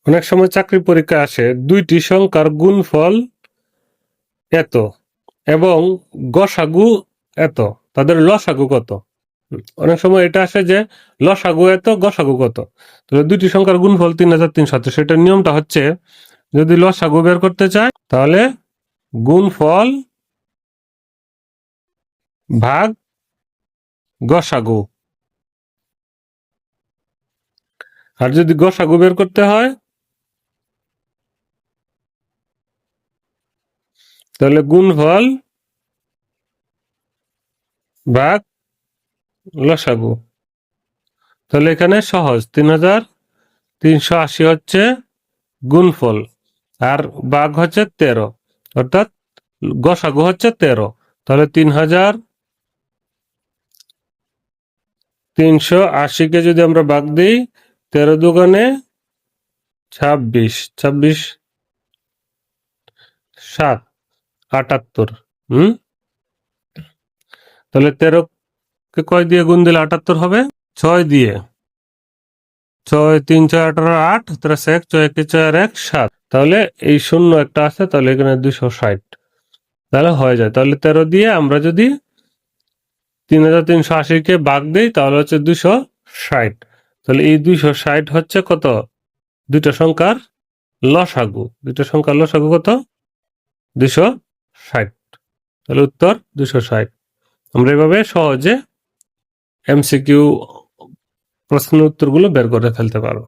অনেক সময় চাকরি পরীক্ষা আসে দুইটি সংখ্যার গুণফল এত এবং গসাগু এত, তাদের লসাগু কত। অনেক সময় এটা আসে যে লসাগু এত গসাগু কত। তাহলে দুইটি সংখ্যার গুণফল 3337, সেটার নিয়মটা হচ্ছে যদি লসাগু বের করতে চাই তাহলে গুণফল ভাগ গসাগু, আর যদি গসাগু বের করতে হয় তাহলে গুণফল ভাগ লসাগু। তাহলে এখানে সহজ, 3380 হচ্ছে গুণফল আর ভাগ হচ্ছে 13, অর্থাৎ গসাগু হচ্ছে 13। তাহলে 3380-কে যদি আমরা ভাগ দিই 13 দুগুণে 26, 26 7 78। তাহলে 13-কে কয় দিয়ে গুণ দিলে 78 হবে? 6 দিয়ে। 6 3 6 18 8, 1 6 1 4 1 7। তাহলে এই শূন্য একটা আছে, তাহলে এখানে 260, তাহলে হয়ে যায়। তাহলে 13 দিয়ে আমরা যদি 3380-কে ভাগ দিই তাহলে হচ্ছে 260। তাহলে এই 260 হচ্ছে কত? দুইটা সংখ্যার লসাগু। দুইটা সংখ্যার লসাগু কত? 260। তাহলে উত্তর 260। আমরা এভাবে সহজে এমসিকিউ প্রশ্নের উত্তরগুলো বের করে ফেলতে পারবো।